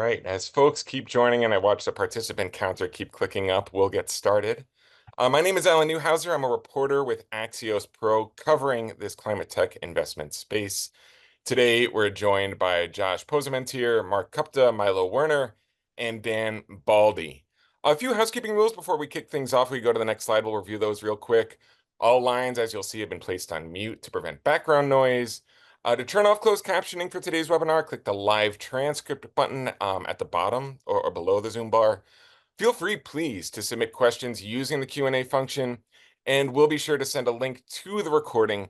right, as folks keep joining and I watch the participant counter keep clicking up, we'll get started. My name is Alan Neuhauser. I'm a reporter with Axios Pro covering this climate tech investment space. Today, we're joined by Josh Posamentier, Mark Cupta, Milo Werner, and Dan Baldi. A few housekeeping rules before we kick things off. We go to the next slide. We'll review those real quick. All lines, as you'll see, have been placed on mute to prevent background noise. To turn off closed captioning for today's webinar, click the live transcript button at the bottom or below the Zoom bar. Feel free, please, to submit questions using the Q&A function, and we'll be sure to send a link to the recording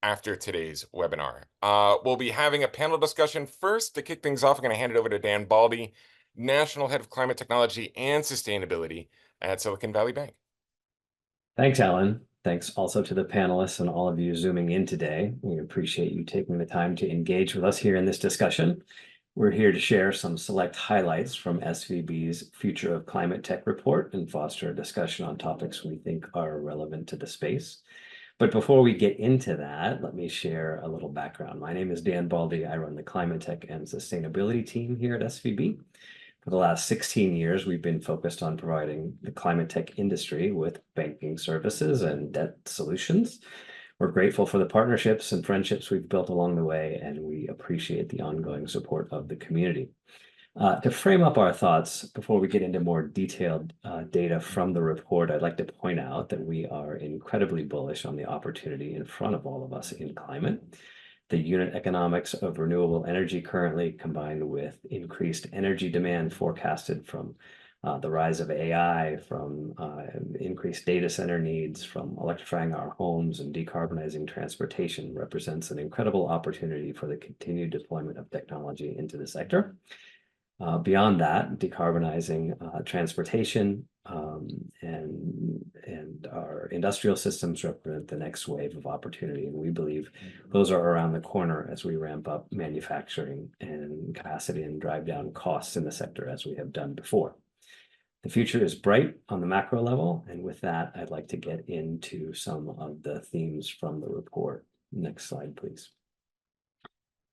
after today's webinar. We'll be having a panel discussion first. To kick things off, I'm going to hand it over to Dan Baldi, National Head of Climate Technology and Sustainability at Silicon Valley Bank. Thanks, Alan. Thanks also to the panelists and all of you zooming in today. We appreciate you taking the time to engage with us here in this discussion. We're here to share some select highlights from SVB's Future of Climate Tech report and foster a discussion on topics we think are relevant to the space. But before we get into that, let me share a little background. My name is Dan Baldi. I run the Climate Tech and Sustainability team here at SVB. For the last 16 years, we've been focused on providing the climate tech industry with banking services and debt solutions. We're grateful for the partnerships and friendships we've built along the way, and we appreciate the ongoing support of the community. To frame up our thoughts before we get into more detailed data from the report, I'd like to point out that we are incredibly bullish on the opportunity in front of all of us in climate. The unit economics of renewable energy currently, combined with increased energy demand forecasted from the rise of AI, from increased data center needs, from electrifying our homes and decarbonizing transportation, represents an incredible opportunity for the continued deployment of technology into the sector. Beyond that, decarbonizing transportation and our industrial systems represent the next wave of opportunity, and we believe those are around the corner as we ramp up manufacturing and capacity and drive down costs in the sector as we have done before. The future is bright on the macro level, and with that, I'd like to get into some of the themes from the report. Next slide, please.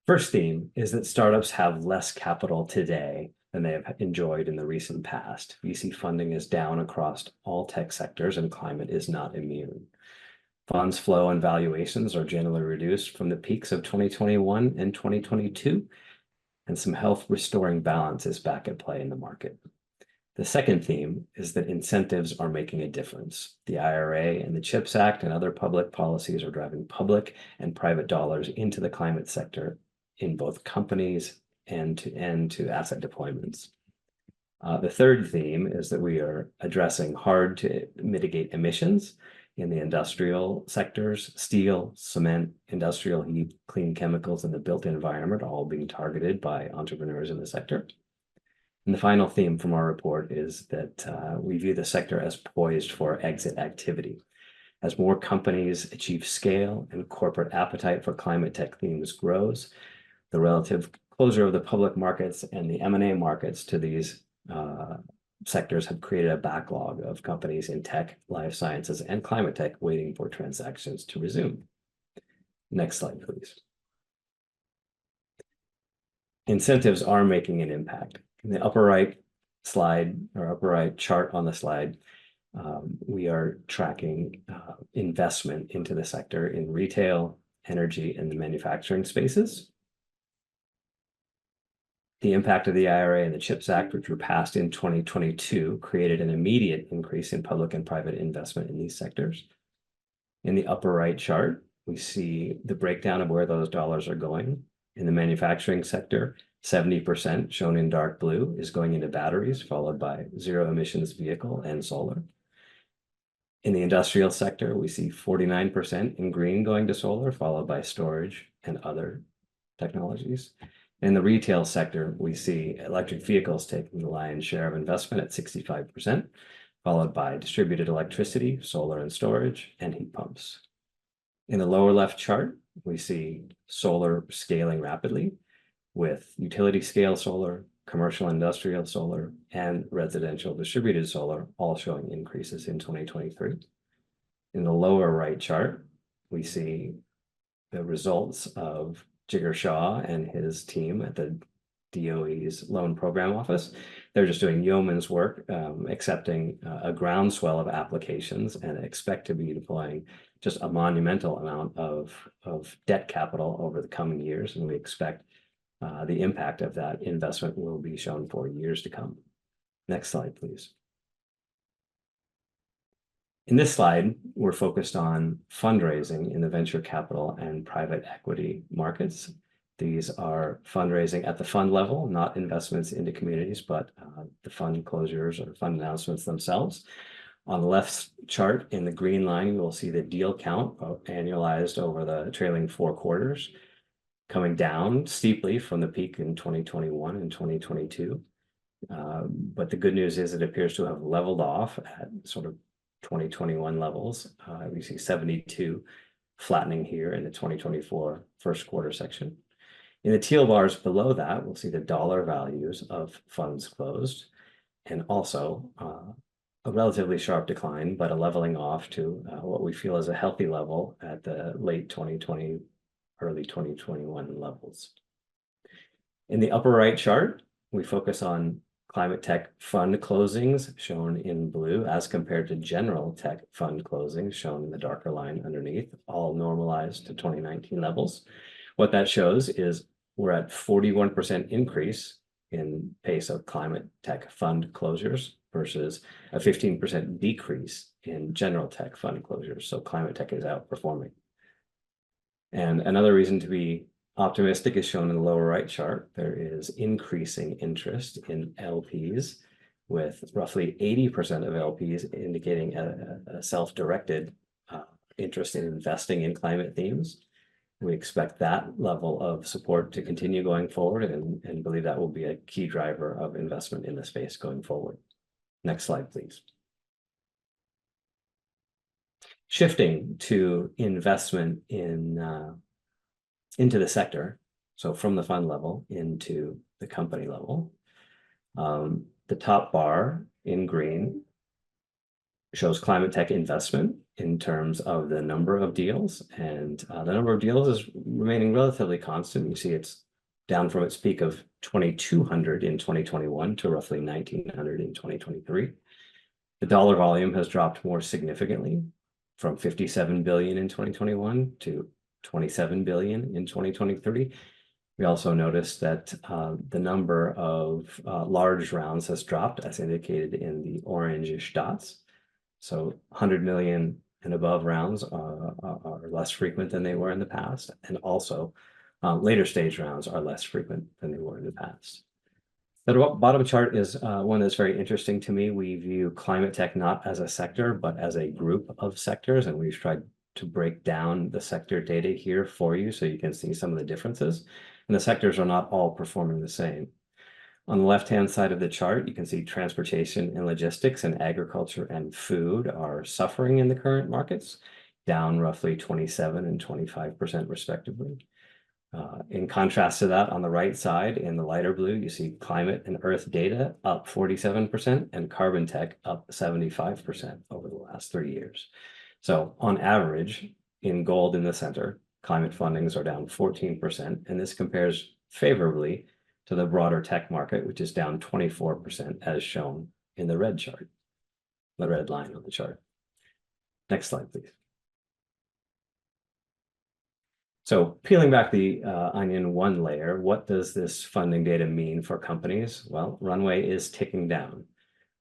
First theme is that startups have less capital today than they have enjoyed in the recent past. VC funding is down across all tech sectors, and climate is not immune. Funds flow and valuations are generally reduced from the peaks of 2021 and 2022, and some health restoring balance is back at play in the market. The second theme is that incentives are making a difference. The IRA and the CHIPS Act and other public policies are driving public and private dollars into the climate sector in both companies and to asset deployments. The third theme is that we are addressing hard to mitigate emissions in the industrial sectors. Steel, cement, industrial heat, clean chemicals, and the built environment are all being targeted by entrepreneurs in the sector. And the final theme from our report is that we view the sector as poised for exit activity. As more companies achieve scale and corporate appetite for climate tech themes grows, the relative closure of the public markets and the M&A markets to these sectors have created a backlog of companies in tech, life sciences, and climate tech waiting for transactions to resume. Next slide, please. Incentives are making an impact. In the upper right slide, or upper right chart on the slide, we are tracking investment into the sector in retail, energy, and the manufacturing spaces. The impact of the IRA and the CHIPS Act, which were passed in 2022, created an immediate increase in public and private investment in these sectors. In the upper right chart, we see the breakdown of where those dollars are going. In the manufacturing sector, 70%, shown in dark blue, is going into batteries, followed by zero emissions vehicle and solar. In the industrial sector, we see 49% in green going to solar, followed by storage and other technologies. In the retail sector, we see electric vehicles taking the lion's share of investment at 65%, followed by distributed electricity, solar and storage, and heat pumps. In the lower left chart, we see solar scaling rapidly, with utility scale solar, commercial industrial solar, and residential distributed solar all showing increases in 2023. In the lower right chart, we see the results of Jigar Shah and his team at the DOE's Loan Program Office. They're just doing yeoman's work, accepting a groundswell of applications, and expect to be deploying just a monumental amount of debt capital over the coming years. And we expect the impact of that investment will be shown for years to come. Next slide, please. In this slide, we're focused on fundraising in the venture capital and private equity markets. These are fundraising at the fund level, not investments into communities, but the fund closures or fund announcements themselves. On the left chart in the green line, you will see the deal count annualized over the trailing 4 quarters, coming down steeply from the peak in 2021 and 2022. But the good news is it appears to have leveled off at sort of 2021 levels. We see 72 flattening here in the 2024 first quarter section. In the teal bars below that, we'll see the dollar values of funds closed, and also a relatively sharp decline, but a leveling off to what we feel is a healthy level at the late 2020, early 2021 levels. In the upper right chart, we focus on climate tech fund closings shown in blue as compared to general tech fund closings shown in the darker line underneath, all normalized to 2019 levels. What that shows is we're at 41% increase in pace of climate tech fund closures versus a 15% decrease in general tech fund closures. So climate tech is outperforming. And another reason to be optimistic is shown in the lower right chart. There is increasing interest in LPs, with roughly 80% of LPs indicating a self-directed interest in investing in climate themes. We expect that level of support to continue going forward, and believe that will be a key driver of investment in the space going forward. Next slide, please. Shifting to investment into the sector, so from the fund level into the company level. The top bar in green shows climate tech investment in terms of the number of deals, and the number of deals is remaining relatively constant. You see it's down from its peak of 2,200 in 2021 to roughly 1,900 in 2023. The dollar volume has dropped more significantly, from 57 billion in 2021 to 27 billion in 2023. We also noticed that the number of large rounds has dropped, as indicated in the orangish dots. So 100 million and above rounds are less frequent than they were in the past, and also later stage rounds are less frequent than they were in the past. The bottom chart is one that's very interesting to me. We view climate tech not as a sector, but as a group of sectors, and we've tried to break down the sector data here for you so you can see some of the differences. And the sectors are not all performing the same. On the left-hand side of the chart, you can see transportation and logistics and agriculture and food are suffering in the current markets, down roughly 27 and 25% respectively. In contrast to that, on the right side, in the lighter blue, you see climate and earth data up 47% and carbon tech up 75% over the last 3 years. So on average, in gold in the center, climate fundings are down 14%, and this compares favorably to the broader tech market, which is down 24%, as shown in the red chart, the red line on the chart. Next slide, please. So peeling back the onion one layer, what does this funding data mean for companies? Well, runway is ticking down.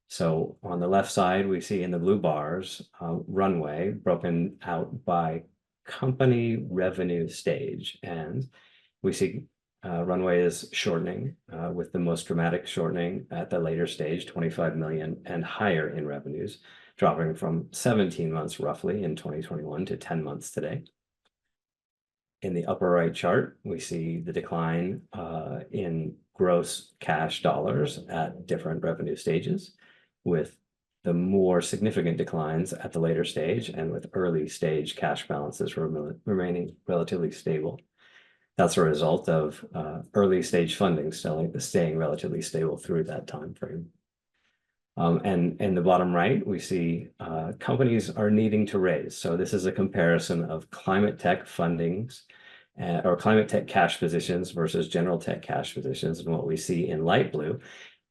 So on the left side, we see in the blue bars, runway broken out by company revenue stage. And we see runway is shortening, with the most dramatic shortening at the later stage, 25 million and higher in revenues, dropping from 17 months roughly in 2021 to 10 months today. In the upper right chart, we see the decline in gross cash dollars at different revenue stages, with the more significant declines at the later stage and with early stage cash balances remaining relatively stable. That's a result of early stage funding staying relatively stable through that time frame. And in the bottom right, we see companies are needing to raise. So this is a comparison of climate tech fundings or climate tech cash positions versus general tech cash positions. And what we see in light blue,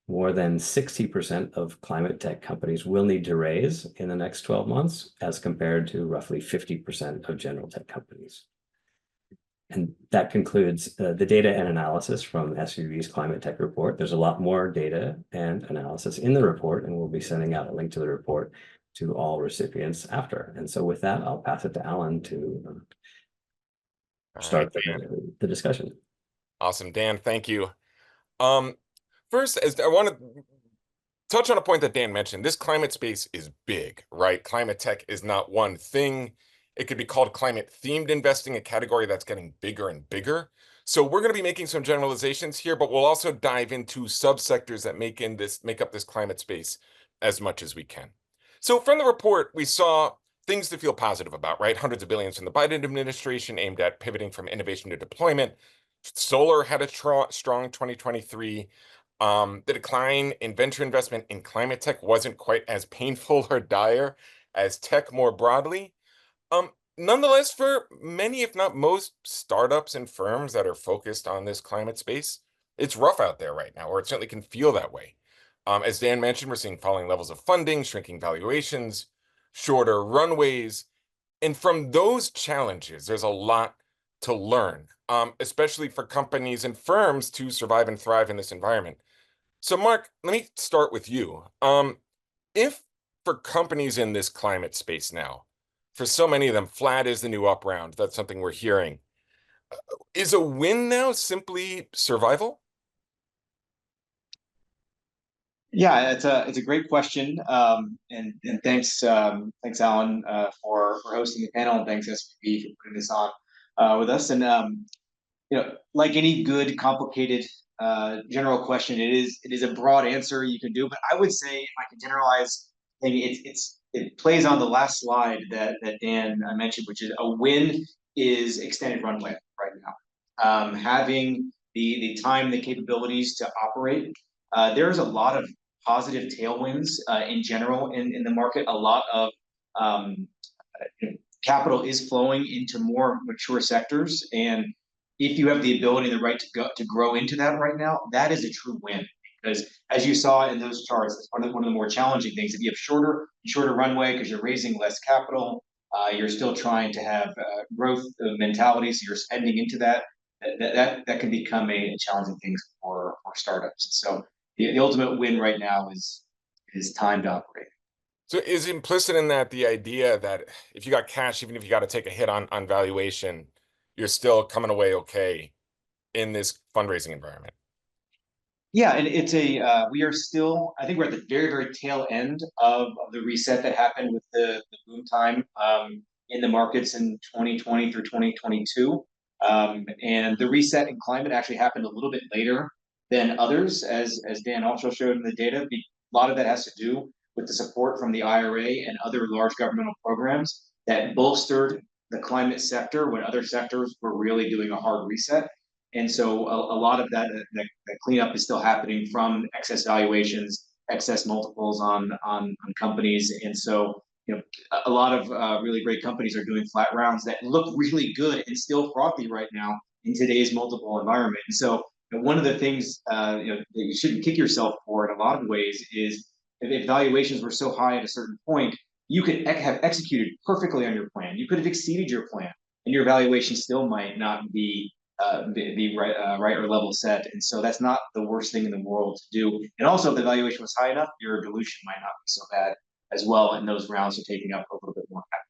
more than 60% of climate tech companies will need to raise in the next 12 months, as compared to roughly 50% of general tech companies. And that concludes the data and analysis from SVB's climate tech report. There's a lot more data and analysis in the report, and we'll be sending out a link to the report to all recipients after. And so with that, I'll pass it to Alan to start the discussion. Awesome, Dan, thank you. First, as I want to touch on a point that Dan mentioned, this climate space is big, right? Climate tech is not one thing. It could be called climate-themed investing, a category that's getting bigger and bigger. So we're going to be making some generalizations here, but we'll also dive into subsectors that make up this climate space as much as we can. So from the report, we saw things to feel positive about, right? Hundreds of billions from the Biden administration aimed at pivoting from innovation to deployment. Solar had a strong 2023. The decline in venture investment in climate tech wasn't quite as painful or dire as tech more broadly. Nonetheless, for many, if not most, startups and firms that are focused on this climate space, it's rough out there right now, or it certainly can feel that way. As Dan mentioned, we're seeing falling levels of funding, shrinking valuations, shorter runways. And from those challenges, there's a lot to learn, especially for companies and firms to survive and thrive in this environment. So, Mark, let me start with you. If for companies in this climate space now, for so many of them, flat is the new up round. That's something we're hearing. Is a win now simply survival? Yeah, it's a great question, and thanks Alan for hosting the panel, and thanks SVB for putting this on with us. And like any good complicated general question, it is a broad answer you can do. But I would say, if I can generalize, it plays on the last slide that Dan mentioned, which is a win is extended runway right now. Having the time, the capabilities to operate. There's a lot of positive tailwinds in general in the market. A lot of capital is flowing into more mature sectors, and if you have the ability and the right to grow into that right now, that is a true win. Because as you saw in those charts, it's one of the more challenging things. If you have shorter runway because you're raising less capital, you're still trying to have growth mentality, so you're spending into that. That can become a challenging thing for startups. So the ultimate win right now is time to operate. So is implicit in that the idea that if you got cash, even if you got to take a hit on valuation, you're still coming away okay in this fundraising environment? Yeah, and it's we are still, I think we're at the very, very tail end of the reset that happened with the boom time in the markets in 2020 through 2022. And the reset in climate actually happened a little bit later than others, as Dan also showed in the data. A lot of that has to do with the support from the IRA and other large governmental programs that bolstered the climate sector when other sectors were really doing a hard reset. And so a lot of that cleanup is still happening from excess valuations, excess multiples on companies. And so a lot of really great companies are doing flat rounds that look really good and still frothy right now in today's multiple environment. And so one of the things that you shouldn't kick yourself for in a lot of ways is if valuations were so high at a certain point, you could have executed perfectly on your plan. You could have exceeded your plan, and your valuation still might not be right or level set. And so that's not the worst thing in the world to do. And also, if the valuation was high enough, your dilution might not be so bad as well, and those rounds are taking up a little bit more capital.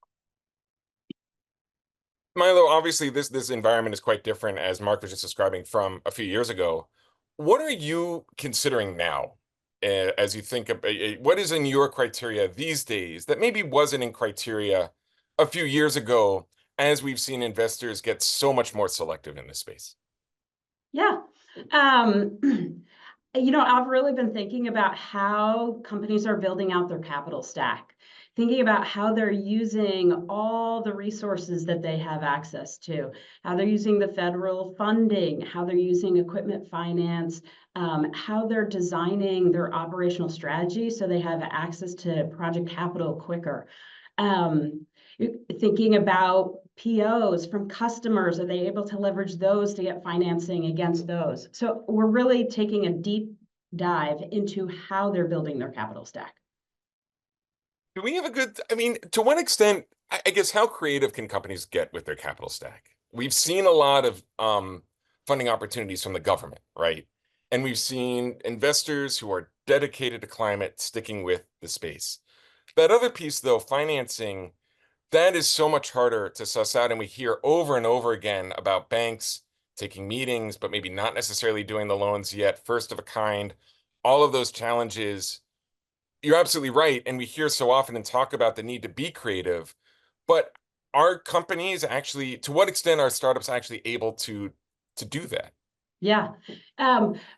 Milo, obviously this environment is quite different, as Mark was just describing, from a few years ago. What are you considering now as you think of what is in your criteria these days that maybe wasn't in criteria a few years ago, as we've seen investors get so much more selective in this space? Yeah. I've really been thinking about how companies are building out their capital stack, thinking about how they're using all the resources that they have access to, how they're using the federal funding, how they're using equipment finance, how they're designing their operational strategy so they have access to project capital quicker. Thinking about POs from customers, are they able to leverage those to get financing against those? So we're really taking a deep dive into how they're building their capital stack. Do we have a good, I mean, to what extent, I guess, how creative can companies get with their capital stack? We've seen a lot of funding opportunities from the government, right? And we've seen investors who are dedicated to climate sticking with the space. That other piece, though, financing, that is so much harder to suss out. And we hear over and over again about banks taking meetings, but maybe not necessarily doing the loans yet, first of a kind, all of those challenges. You're absolutely right. And we hear so often and talk about the need to be creative, but are companies actually, to what extent are startups actually able to do that? Yeah.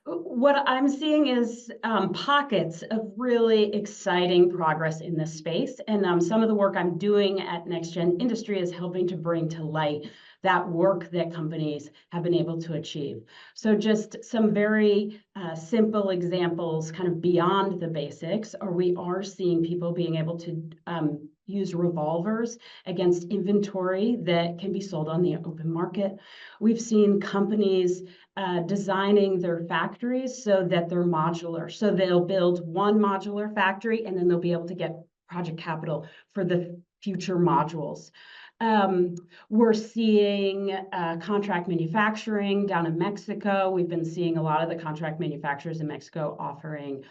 What I'm seeing is pockets of really exciting progress in this space. And some of the work I'm doing at NextGen Industry is helping to bring to light that work that companies have been able to achieve. So just some very simple examples kind of beyond the basics, or we are seeing people being able to use revolvers against inventory that can be sold on the open market. We've seen companies designing their factories so that they're modular. So they'll build one modular factory and then they'll be able to get project capital for the future modules. We're seeing contract manufacturing down in Mexico. We've been seeing a lot of the contract manufacturers in Mexico offering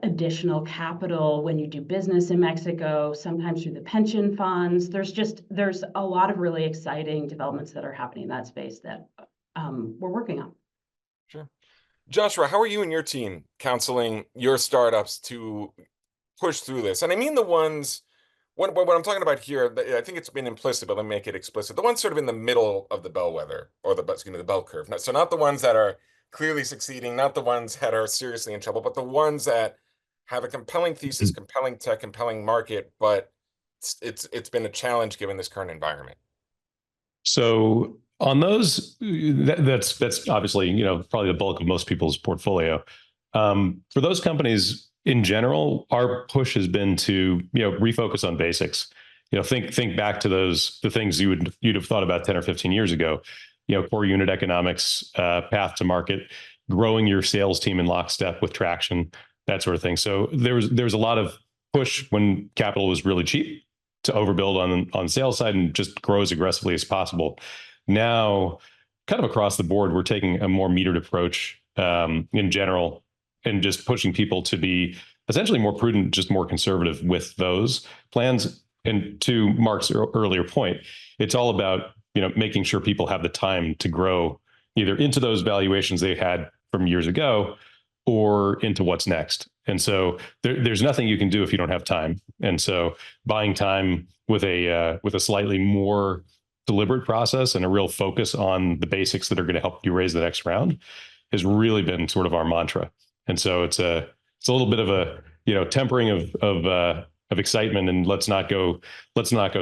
additional capital when you do business in Mexico, sometimes through the pension funds. There's a lot of really exciting developments that are happening in that space that we're working on. Sure. Joshua, how are you and your team counseling your startups to push through this? And I mean the ones, what I'm talking about here, I think it's been implicit, but let me make it explicit. The ones sort of in the middle of the bellwether, or the bell curve. So not the ones that are clearly succeeding, not the ones that are seriously in trouble, but the ones that have a compelling thesis, compelling tech, compelling market, but it's been a challenge given this current environment. So on those, that's obviously, probably the bulk of most people's portfolio. For those companies in general, our push has been to, refocus on basics. Think back to the things you'd have thought about 10 or 15 years ago. Core unit economics, path to market, growing your sales team in lockstep with traction, that sort of thing. So there's a lot of push when capital was really cheap to overbuild on sales side and just grow as aggressively as possible. Now, kind of across the board, we're taking a more metered approach in general, and just pushing people to be essentially more prudent, just more conservative with those plans. And to Mark's earlier point, it's all about making sure people have the time to grow either into those valuations they had from years ago or into what's next. And so there's nothing you can do if you don't have time. And so buying time with a slightly more deliberate process and a real focus on the basics that are going to help you raise the next round has really been sort of our mantra. And so it's a little bit of a tempering of excitement, and let's not go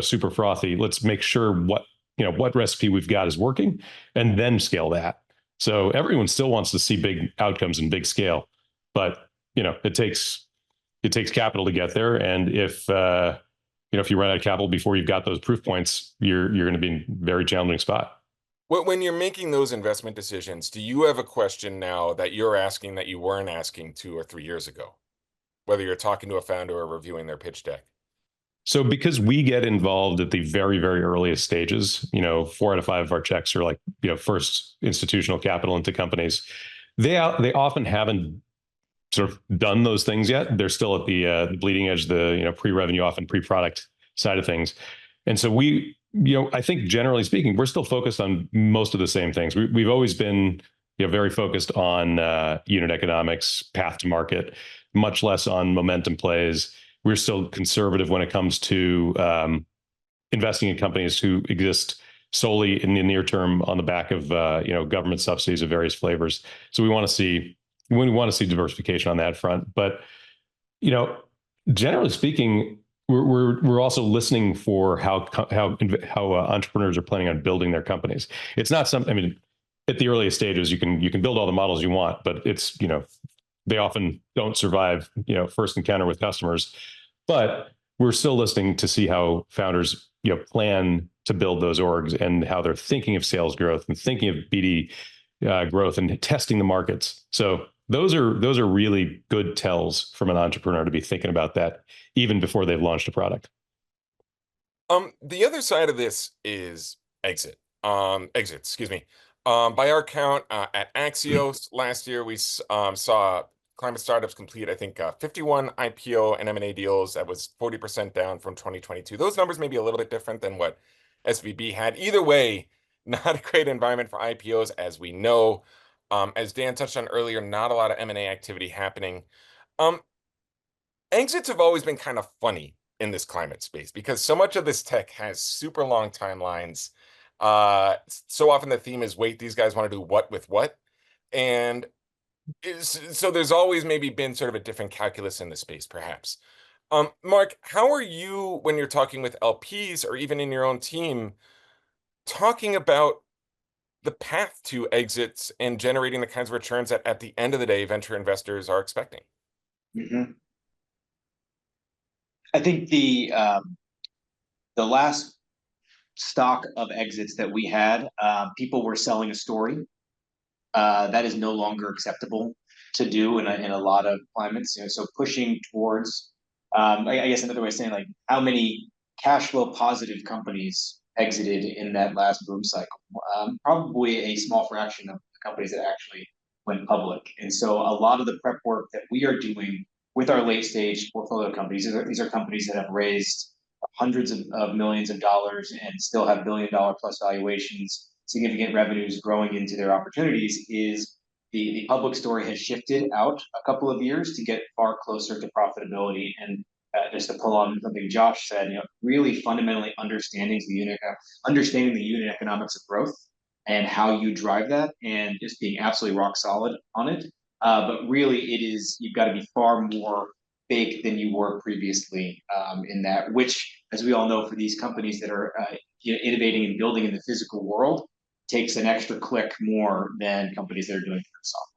super frothy. Let's make sure what recipe we've got is working, and then scale that. So everyone still wants to see big outcomes and big scale, but it takes capital to get there. And if you run out of capital before you've got those proof points, you're going to be in a very challenging spot. When you're making those investment decisions, do you have a question now that you're asking that you weren't asking 2 or 3 years ago, whether you're talking to a founder or reviewing their pitch deck? So because we get involved at the very, very earliest stages, 4 out of 5 of our checks are like, first institutional capital into companies. They often haven't sort of done those things yet. They're still at the bleeding edge, the pre-revenue, often pre-product side of things. And so I think generally speaking, we're still focused on most of the same things. We've always been very focused on unit economics, path to market, much less on momentum plays. We're still conservative when it comes to investing in companies who exist solely in the near term on the back of government subsidies of various flavors. So we want to see diversification on that front. But generally speaking, we're also listening for how entrepreneurs are planning on building their companies. It's not something. I mean, at the earliest stages, you can build all the models you want, but it's they often don't survive first encounter with customers. But we're still listening to see how founders, plan to build those orgs and how they're thinking of sales growth and thinking of BD growth and testing the markets. So those are really good tells from an entrepreneur to be thinking about that even before they've launched a product. The other side of this is exits, excuse me. By our count, at Axios last year, we saw climate startups complete, I think, 51 IPO and M&A deals. That was 40% down from 2022. Those numbers may be a little bit different than what SVB had. Either way, not a great environment for IPOs, as we know. As Dan touched on earlier, not a lot of M&A activity happening. Exits have always been kind of funny in this climate space because so much of this tech has super long timelines. So often the theme is, wait, these guys want to do what with what? And so there's always maybe been sort of a different calculus in the space, perhaps. Mark, how are you, when you're talking with LPs or even in your own team, talking about the path to exits and generating the kinds of returns that at the end of the day, venture investors are expecting? Mm-hmm. I think the last stock of exits that we had, people were selling a story. That is no longer acceptable to do in a lot of climates. So pushing towards, I guess another way of saying, like, how many cash flow positive companies exited in that last boom cycle? Probably a small fraction of the companies that actually went public. And so a lot of the prep work that we are doing with our late stage portfolio companies, these are companies that have raised hundreds of millions of dollars and still have $1 billion plus valuations, significant revenues growing into their opportunities, is the public story has shifted out a couple of years to get far closer to profitability. And just to pull on something Josh said, really fundamentally understanding the unit economics of growth and how you drive that, and just being absolutely rock solid on it. But really, you've got to be far more big than you were previously in that, which, as we all know, for these companies that are innovating and building in the physical world, takes an extra click more than companies that are doing software.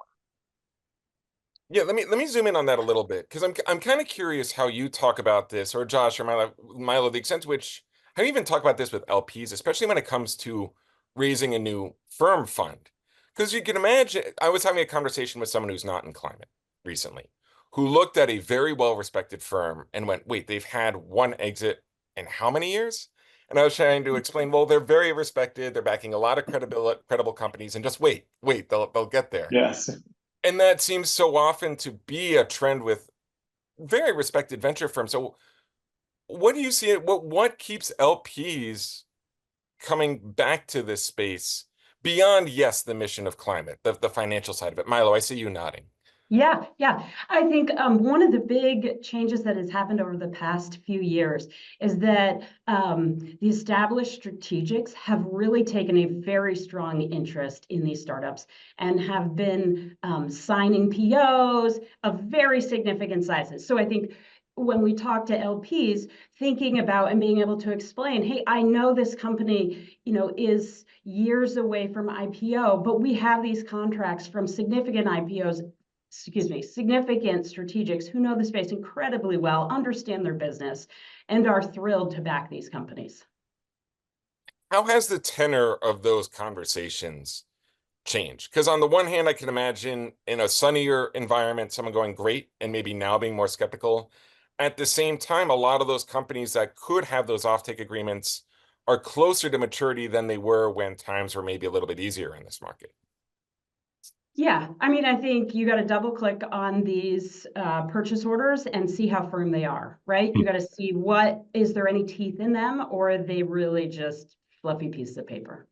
Yeah, let me zoom in on that a little bit, because I'm kind of curious how you talk about this, or Josh or Milo, the extent to which, how you even talk about this with LPs, especially when it comes to raising a new firm fund. Because you can imagine, I was having a conversation with someone who's not in climate recently, who looked at a very well-respected firm and went, wait, they've had one exit in how many years? And I was trying to explain, well, they're very respected, they're backing a lot of credible companies, and just wait, they'll get there. Yes. And that seems so often to be a trend with very respected venture firms. So what do you see? What keeps LPs coming back to this space beyond, yes, the mission of climate, the financial side of it? Milo, I see you nodding. Yeah. I think one of the big changes that has happened over the past few years is that the established strategics have really taken a very strong interest in these startups and have been signing POs of very significant sizes. So I think when we talk to LPs, thinking about and being able to explain, hey, I know this company, is years away from IPO, but we have these contracts from significant strategics who know the space incredibly well, understand their business, and are thrilled to back these companies. How has the tenor of those conversations changed? Because on the one hand, I can imagine in a sunnier environment, someone going great and maybe now being more skeptical. At the same time, a lot of those companies that could have those offtake agreements are closer to maturity than they were when times were maybe a little bit easier in this market. Yeah, I think you got to double click on these purchase orders and see how firm they are, right? You got to see is there any teeth in them, or are they really just fluffy pieces of paper?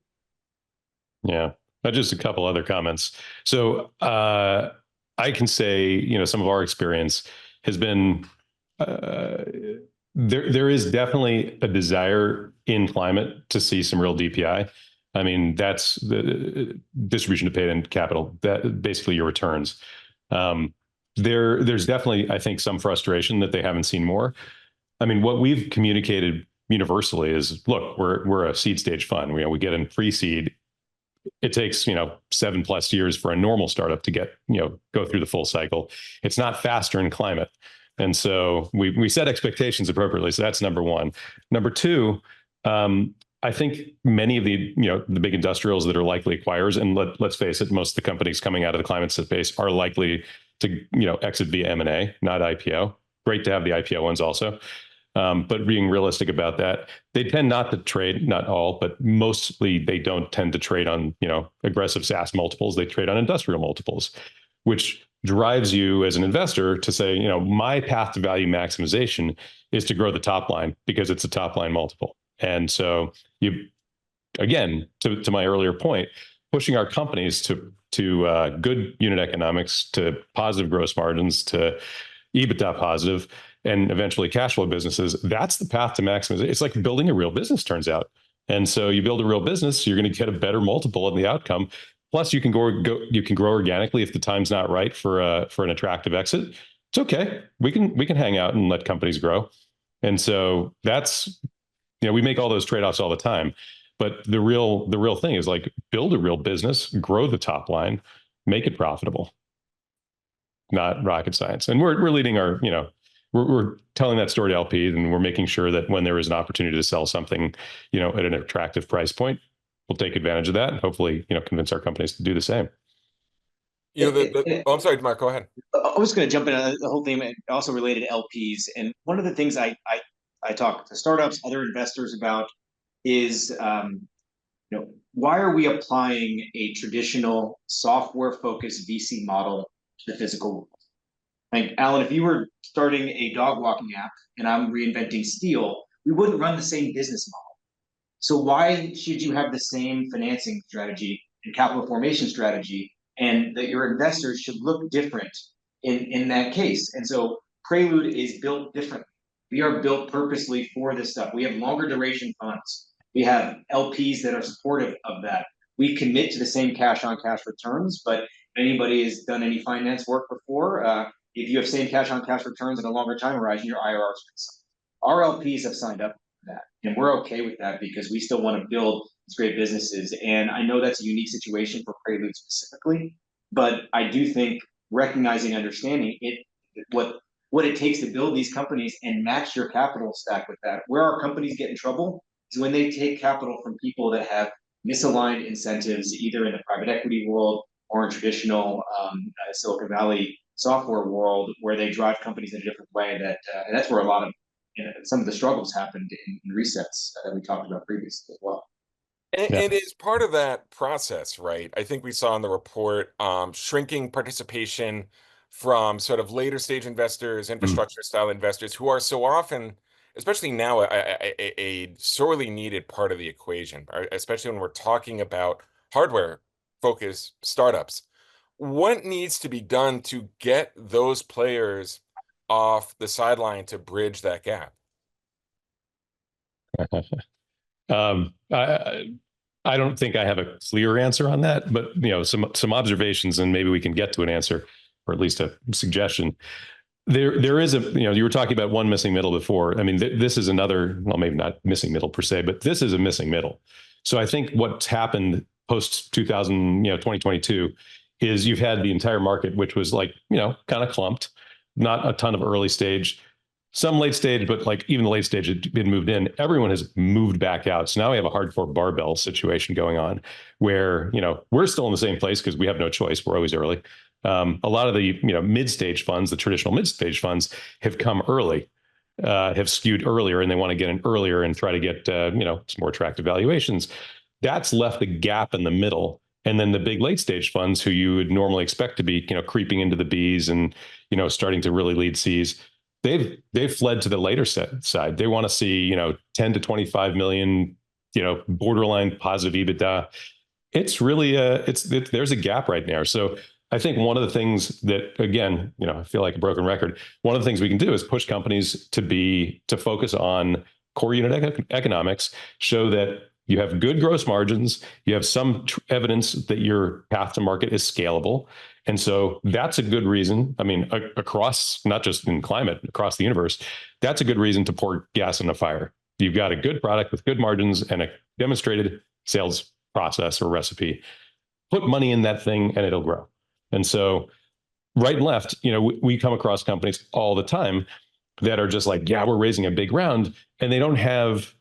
Yeah, just a couple other comments. So I can say, some of our experience has been there is definitely a desire in climate to see some real DPI. That's the distribution to paid-in capital, that basically your returns. There's definitely, I think, some frustration that they haven't seen more. What we've communicated universally is, look, we're a seed stage fund. We get in pre-seed. It takes 7+ years for a normal startup to get go through the full cycle. It's not faster in climate. And so we set expectations appropriately. So that's number one. Number two, I think many of the the big industrials that are likely acquirers, and let's face it, most of the companies coming out of the climate space are likely to exit via M&A, not IPO. Great to have the IPO ones also. But being realistic about that, they tend not to trade, not all, but mostly they don't tend to trade on, aggressive SaaS multiples. They trade on industrial multiples, which drives you as an investor to say, my path to value maximization is to grow the top line because it's a top line multiple. And so again, to my earlier point, pushing our companies to good unit economics, to positive gross margins, to EBITDA positive, and eventually cash flow businesses, that's the path to maximization. It's like building a real business, turns out. And so you build a real business, you're going to get a better multiple in the outcome. Plus, you can grow organically if the time's not right for an attractive exit. It's okay. We can hang out and let companies grow. And so that's, we make all those trade-offs all the time. But the real thing is like build a real business, grow the top line, make it profitable. Not rocket science. And we're leading our, we're telling that story to LPs, and we're making sure that when there is an opportunity to sell something, at an attractive price point, we'll take advantage of that and hopefully, convince our companies to do the same. I'm sorry, Mark, go ahead. I was going to jump in on the whole thing also related to LPs. And one of the things I talk to startups, other investors about is, why are we applying a traditional software-focused VC model to the physical world? Like, Alan, if you were starting a dog walking app and I'm reinventing steel, we wouldn't run the same business model. So why should you have the same financing strategy and capital formation strategy, and that your investors should look different in that case? And so Prelude is built differently. We are built purposely for this stuff. We have longer duration funds. We have LPs that are supportive of that. We commit to the same cash on cash returns, but if anybody has done any finance work before, if you have same cash on cash returns and a longer time horizon, your IRR is our LPs have signed up for that. And we're okay with that because we still want to build these great businesses. And I know that's a unique situation for Prelude specifically, but I do think recognizing, understanding what it takes to build these companies and match your capital stack with that. Where our companies get in trouble is when they take capital from people that have misaligned incentives, either in the private equity world or in traditional Silicon Valley software world, where they drive companies in a different way. And that's where a lot of some of the struggles happened in resets that we talked about previously as well. And as part of that process, right, I think we saw in the report shrinking participation from sort of later stage investors, infrastructure style investors, who are so often, especially now, a sorely needed part of the equation, especially when we're talking about hardware focused startups. What needs to be done to get those players off the sideline to bridge that gap? I don't think I have a clear answer on that, but some observations, and maybe we can get to an answer, or at least a suggestion. There is you were talking about one missing middle before. I mean, this is another, well, maybe not missing middle per se, but this is a missing middle. So I think what's happened post 2022 is you've had the entire market, which was like, kind of clumped, not a ton of early stage, some late stage, but like even the late stage had been moved in. Everyone has moved back out. So now we have a hardcore barbell situation going on where, we're still in the same place because we have no choice. We're always early. A lot of the, mid-stage funds, the traditional mid-stage funds have come early, have skewed earlier, and they want to get in earlier and try to get, some more attractive valuations. That's left a gap in the middle. And then the big late stage funds, who you would normally expect to be, creeping into the Bs and, starting to really lead Cs, they've fled to the later side. They want to see, 10 to 25 million, borderline positive EBITDA. It's really there's a gap right there. So I think one of the things that, again, I feel like a broken record. One of the things we can do is push companies to focus on core unit economics, show that you have good gross margins, you have some evidence that your path to market is scalable. And so that's a good reason. I mean, across, not just in climate, across the universe, that's a good reason to pour gas on the fire. You've got a good product with good margins and a demonstrated sales process or recipe. Put money in that thing and it'll grow. And so right and left, we come across companies all the time that are just like, yeah, we're raising a big round, and they don't have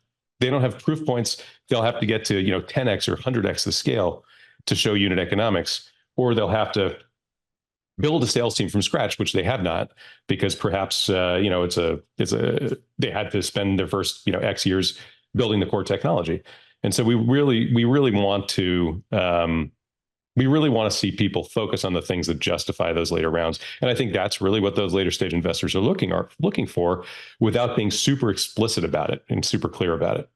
proof points. They'll have to get to 10x or 100x the scale to show unit economics, or they'll have to build a sales team from scratch, which they have not, because perhaps they had to spend their first X years building the core technology. And so we really want to see people focus on the things that justify those later rounds. And I think that's really what those later stage investors are looking for, without being super explicit about it and super clear about it.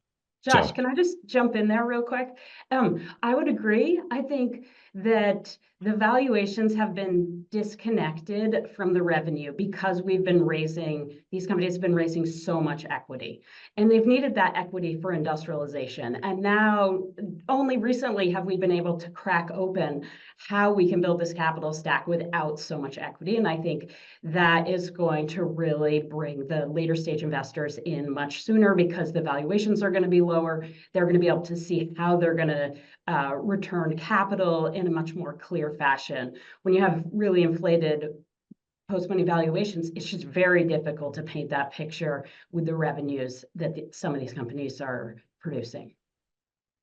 Josh, can I just jump in there real quick? I would agree. I think that the valuations have been disconnected from the revenue because these companies have been raising so much equity, and they've needed that equity for industrialization. And now only recently have we been able to crack open how we can build this capital stack without so much equity. And I think that is going to really bring the later stage investors in much sooner, because the valuations are going to be lower. They're going to be able to see how they're going to return capital in a much more clear fashion. When you have really inflated post-money valuations, it's just very difficult to paint that picture with the revenues that some of these companies are producing.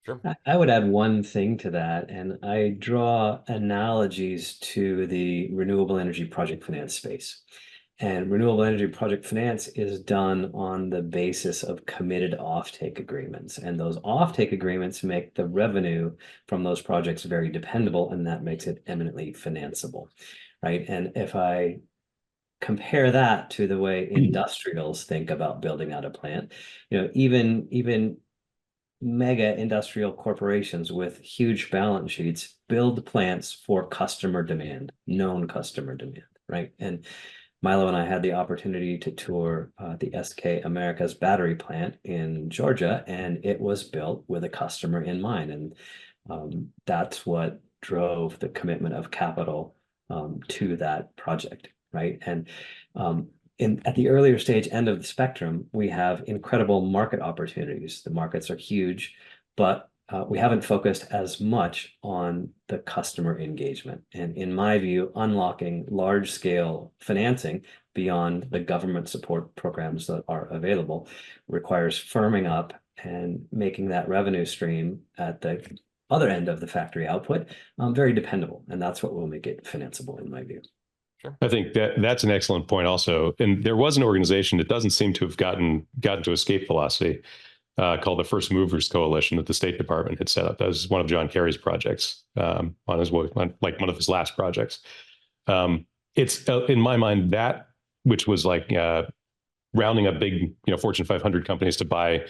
Sure. I would add one thing to that, and I draw analogies to the renewable energy project finance space. And renewable energy project finance is done on the basis of committed offtake agreements. And those offtake agreements make the revenue from those projects very dependable, and that makes it eminently financeable, right? And if I compare that to the way industrials think about building out a plant, even mega industrial corporations with huge balance sheets build plants for customer demand, known customer demand, right? And Milo and I had the opportunity to tour the SK America's battery plant in Georgia, and it was built with a customer in mind. And that's what drove the commitment of capital to that project, right? And at the earlier stage end of the spectrum, we have incredible market opportunities. The markets are huge, but we haven't focused as much on the customer engagement. And in my view, unlocking large scale financing beyond the government support programs that are available requires firming up and making that revenue stream at the other end of the factory output very dependable. And that's what will make it financeable, in my view. Sure. I think that's an excellent point also. And there was an organization that doesn't seem to have gotten to escape velocity, called the First Movers Coalition that the State Department had set up. That was one of John Kerry's one of his last projects. It's in my mind that, which was like rounding up big, Fortune 500 companies to buy,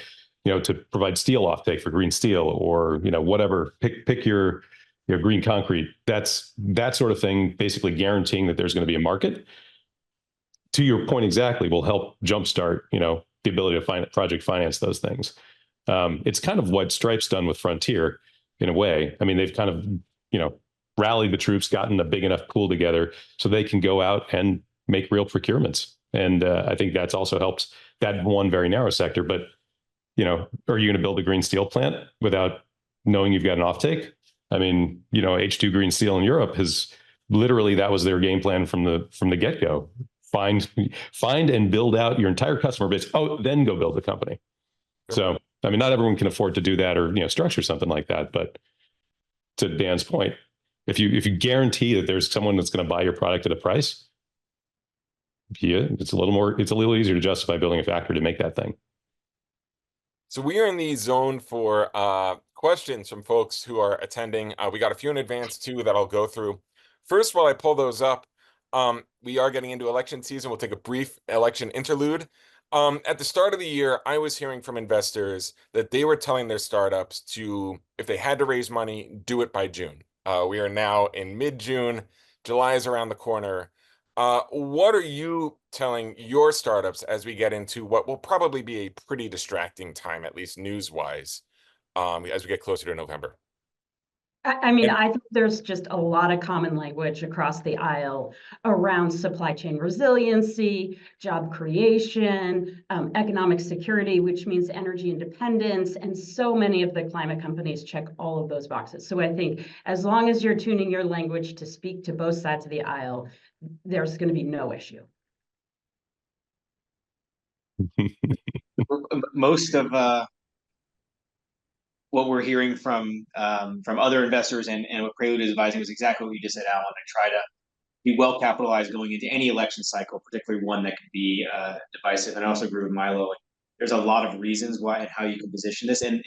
to provide steel offtake for green steel, or whatever. Pick your green concrete. That's that sort of thing, basically guaranteeing that there's going to be a market. To your point exactly, will help jumpstart, the ability to project finance those things. It's kind of what Stripe's done with Frontier in a way. I mean, they've kind of, rallied the troops, gotten a big enough pool together so they can go out and make real procurements. And I think that's also helped that one very narrow sector. But, are you going to build a green steel plant without knowing you've got an offtake? I mean, H2 Green Steel in Europe that was their game plan from the get-go. Find and build out your entire customer base. Oh, then go build a company. Sure. So, I mean, not everyone can afford to do that or, structure something like that. But to Dan's point, if you guarantee that there's someone that's going to buy your product at a price, it's a little easier to justify building a factory to make that thing. So we are in the zone for questions from folks who are attending. We got a few in advance too that I'll go through. First, while I pull those up, we are getting into election season. We'll take a brief election interlude. At the start of the year, I was hearing from investors that they were telling their startups to, if they had to raise money, do it by June. We are now in mid-June. July is around the corner. What are you telling your startups as we get into what will probably be a pretty distracting time, at least news-wise, as we get closer to November? I mean, I think there's just a lot of common language across the aisle around supply chain resiliency, job creation, economic security, which means energy independence. And so many of the climate companies check all of those boxes. So I think as long as you're tuning your language to speak to both sides of the aisle, there's going to be no issue. Most of what we're hearing from other investors and what Prelude is advising is exactly what you just said, Alan. To try to be well capitalized going into any election cycle, particularly one that could be divisive. And I also agree with Milo. There's a lot of reasons why and how you can position this, and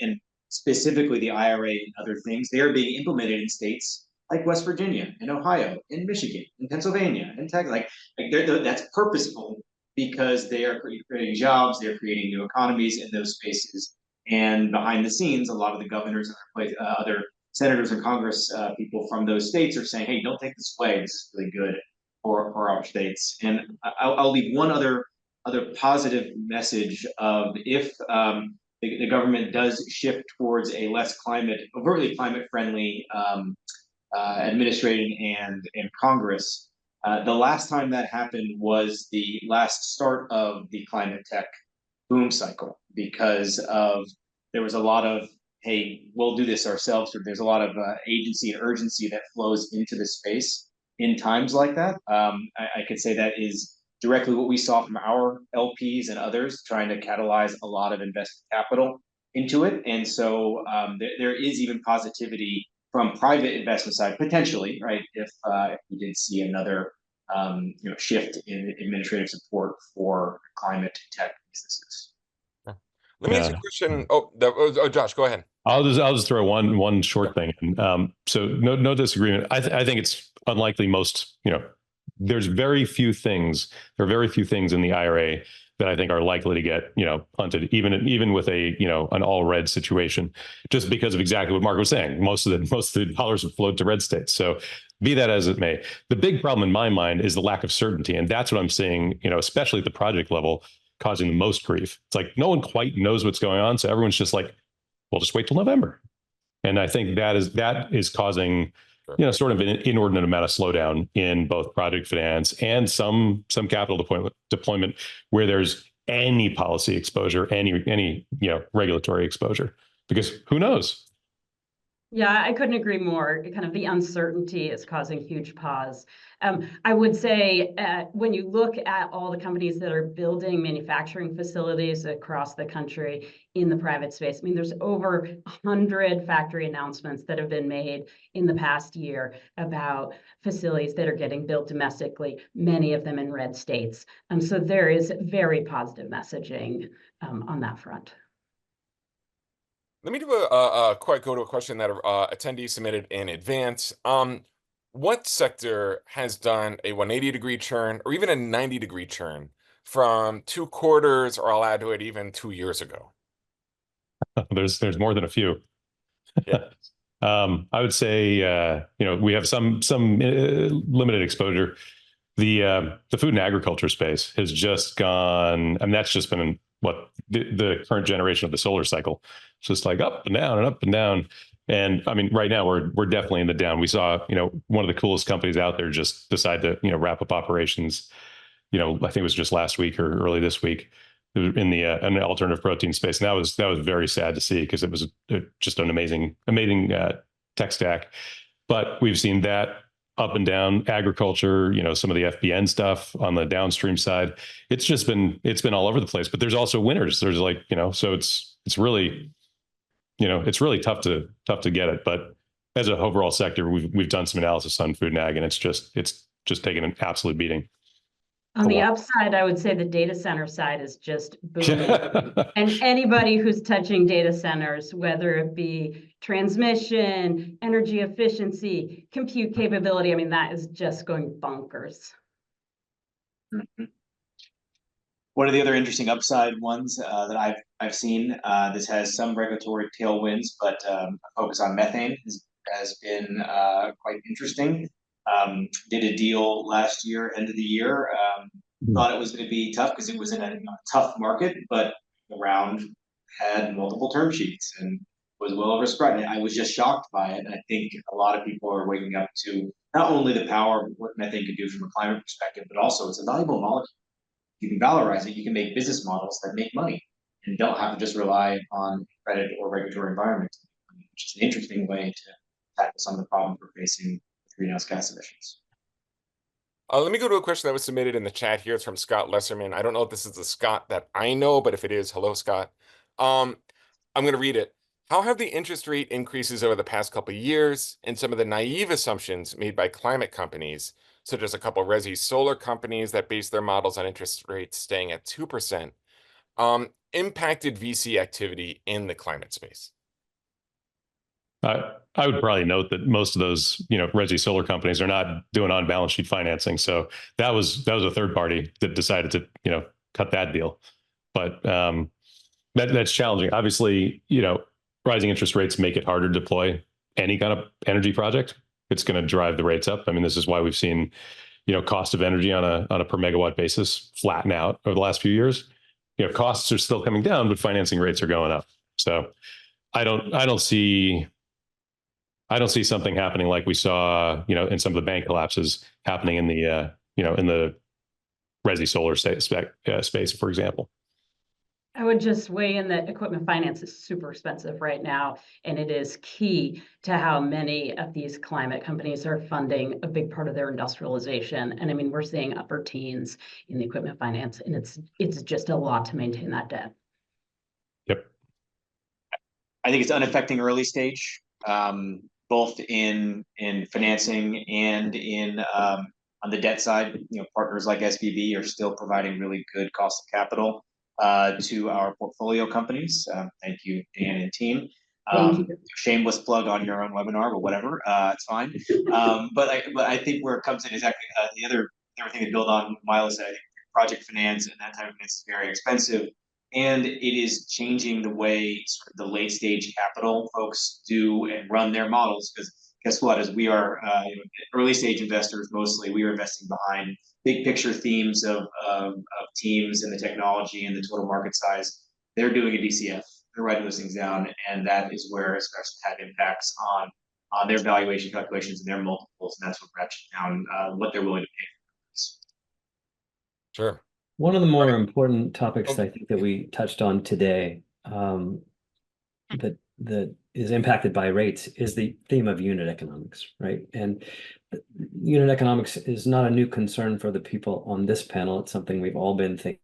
specifically the IRA and other things. They are being implemented in states like West Virginia and Ohio and Michigan and Pennsylvania and Texas. That's purposeful because they are creating jobs, they're creating new economies in those spaces. And behind the scenes, a lot of the governors and other senators and Congress people from those states are saying, "Hey, don't take this away. This is really good for our states." And I'll leave one other positive message of if the government does shift towards a less overtly climate friendly administration and Congress. The last time that happened was the last start of the climate tech boom cycle, because there was a lot of, hey, we'll do this ourselves. Or there's a lot of agency and urgency that flows into the space in times like that. I could say that is directly what we saw from our LPs and others trying to catalyze a lot of invested capital into it. And so there is even positivity from private investment side, potentially, right? If we did see another shift in administrative support for climate tech businesses. Let me ask you a question. Oh, Josh, go ahead. I'll just throw one short thing. So no disagreement. I think it's unlikely there's very few things. There are very few things in the IRA that I think are likely to get punted, even with an all red situation, just because of exactly what Mark was saying. Most of the dollars have flowed to red states. So be that as it may, the big problem in my mind is the lack of certainty, and that's what I'm seeing. Especially at the project level, causing the most grief. It's like no one quite knows what's going on, so everyone's just like, "We'll just wait till November." And I think that is causing sort of an inordinate amount of slowdown in both project finance and some capital deployment where there's any policy exposure, any regulatory exposure, because who knows? Yeah, I couldn't agree more. Kind of the uncertainty is causing huge pause. I would say when you look at all the companies that are building manufacturing facilities across the country in the private space, I mean, there's over 100 factory announcements that have been made in the past year about facilities that are getting built domestically, many of them in red states. So there is very positive messaging on that front. Let me do go to a question that attendees submitted in advance. What sector has done a 180-degree turn or even a 90-degree turn from 2 quarters, or I'll add to it, even 2 years ago? There's more than a few. Yeah. I would say we have some limited exposure. The food and agriculture space has just gone. I mean, that's just been the current generation of the solar cycle. It's just like up and down and up and down. And I mean, right now we're definitely in the down. We saw one of the coolest companies out there just decide to wrap up operations. I think it was just last week or early this week in the alternative protein space. And that was very sad to see, because it was just an amazing tech stack. But we've seen that up and down. Agriculture, some of the FBN stuff on the downstream side. It's been all over the place. But there's also winners. There's so it's really tough to get it. But as an overall sector, we've done some analysis on food and ag, and it's just taken an absolute beating. On the upside, I would say the data center side is just booming. And anybody who's touching data centers, whether it be transmission, energy efficiency, compute capability, I mean, that is just going bonkers. Mm-hmm. One of the other interesting upside ones that I've seen, this has some regulatory tailwinds, but a focus on methane has been quite interesting. Did a deal last year, end of the year. Thought it was going to be tough because it was in a tough market, but the round had multiple term sheets and was well oversubscribed. And I was just shocked by it. And I think a lot of people are waking up to not only the power of what methane can do from a climate perspective, but also it's a valuable molecule. You can valorize it. You can make business models that make money and don't have to just rely on credit or regulatory environment, which is an interesting way to tackle some of the problems we're facing with greenhouse gas emissions. Let me go to a question that was submitted in the chat here. It's from Scott Lesserman. I don't know if this is the Scott that I know, but if it is, hello, Scott. I'm going to read it. How have the interest rate increases over the past couple of years and some of the naive assumptions made by climate companies, such as a couple of resi solar companies that base their models on interest rates staying at 2%, impacted VC activity in the climate space? I would probably note that most of those, resi solar companies are not doing on-balance sheet financing. So that was a third party that decided to, cut that deal. But that's challenging. Obviously, rising interest rates make it harder to deploy any kind of energy project. It's going to drive the rates up. I mean, this is why we've seen, cost of energy on a per megawatt basis flatten out over the last few years. Costs are still coming down, but financing rates are going up. So I don't see something happening like we saw, in some of the bank collapses happening in the, in the resi solar space, for example. I would just weigh in that equipment finance is super expensive right now, and it is key to how many of these climate companies are funding a big part of their industrialization. And I mean, we're seeing upper teens in the equipment finance, and it's just a lot to maintain that debt. Yep. I think it's unaffecting early stage, both in financing and in on the debt side. Partners like SVB are still providing really good cost of capital to our portfolio companies. Thank you, Dan and team. Thank you. Shameless plug on your own webinar, but whatever, it's fine. But I think where it comes in is actually the other thing to build on. Milo said, I think project finance and that type of finance is very expensive, and it is changing the way sort of the late stage capital folks do and run their models. Because guess what? As we are early stage investors, mostly we are investing behind big picture themes of teams and the technology and the total market size. They're doing a DCF. They're writing those things down, and that is where it starts to have impacts on their valuation calculations and their multiples, and that's what ratchets down what they're willing to pay for this. Sure. One of the more important topics I think that we touched on today that is impacted by rates is the theme of unit economics, right? And unit economics is not a new concern for the people on this panel. It's something we've all been thinking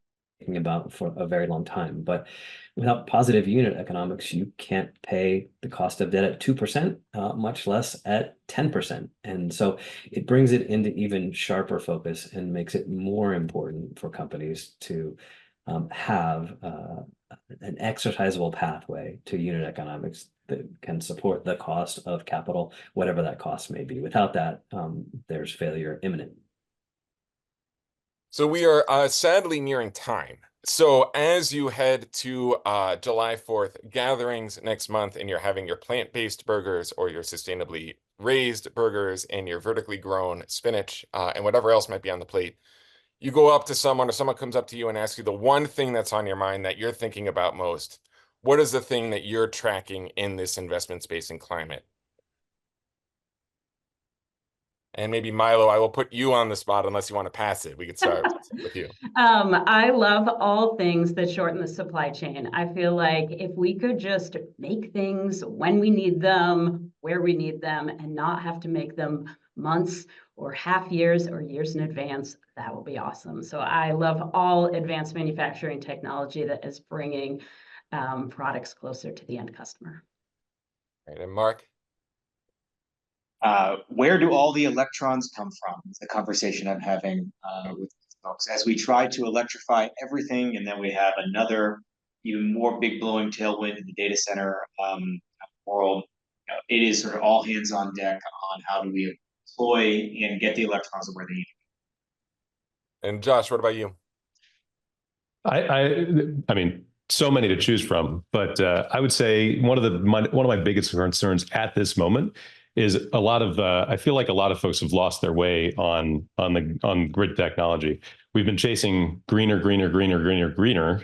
about for a very long time. But without positive unit economics, you can't pay the cost of debt at 2%, much less at 10%. And so it brings it into even sharper focus and makes it more important for companies to have an exercisable pathway to unit economics that can support the cost of capital, whatever that cost may be. Without that, there's failure imminent. So we are sadly nearing time. So as you head to July 4th gatherings next month, and you're having your plant-based burgers or your sustainably raised burgers and your vertically grown spinach and whatever else might be on the plate, you go up to someone, or someone comes up to you and asks you the one thing that's on your mind that you're thinking about most. What is the thing that you're tracking in this investment space in climate? And maybe Milo, I will put you on the spot unless you want to pass it. We could start with you. I love all things that shorten the supply chain. I feel like if we could just make things when we need them, where we need them, and not have to make them months or half years or years in advance, that will be awesome. So I love all advanced manufacturing technology that is bringing products closer to the end customer. Right, and Mark? Where do all the electrons come from? It's a conversation I'm having with folks as we try to electrify everything, and then we have another even more big blowing tailwind in the data center world. It is sort of all hands on deck on how do we deploy and get the electrons where they need to. And Josh, what about you? I mean, so many to choose from, but I would say one of my biggest concerns at this moment is a lot of I feel like a lot of folks have lost their way on grid technology. We've been chasing greener.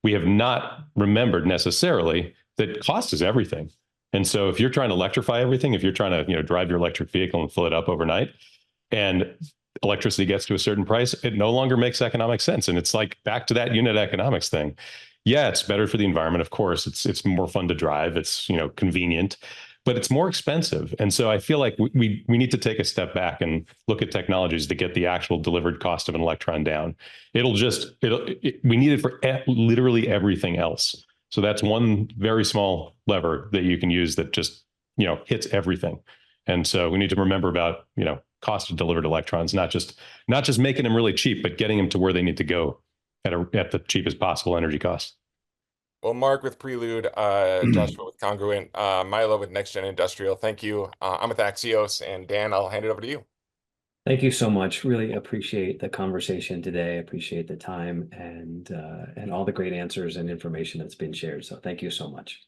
We have not remembered necessarily that cost is everything. And so if you're trying to electrify everything, if you're trying to drive your electric vehicle and fill it up overnight, and electricity gets to a certain price, it no longer makes economic sense. And it's like back to that unit economics thing. Yeah, it's better for the environment, of course. It's more fun to drive. It's convenient. but it's more expensive. And so I feel like we need to take a step back and look at technologies to get the actual delivered cost of an electron down. We need it for literally everything else. So that's one very small lever that you can use that just, hits everything. And so we need to remember about, cost of delivered electrons, not just making them really cheap, but getting them to where they need to go at the cheapest possible energy cost. Well, Mark with Prelude, Joshua with Congruent, Milo with NextGen Industrial. Thank you. I'm with Axios, and Dan, I'll hand it over to you. Thank you so much. Really appreciate the conversation today. Appreciate the time and all the great answers and information that's been shared. So thank you so much.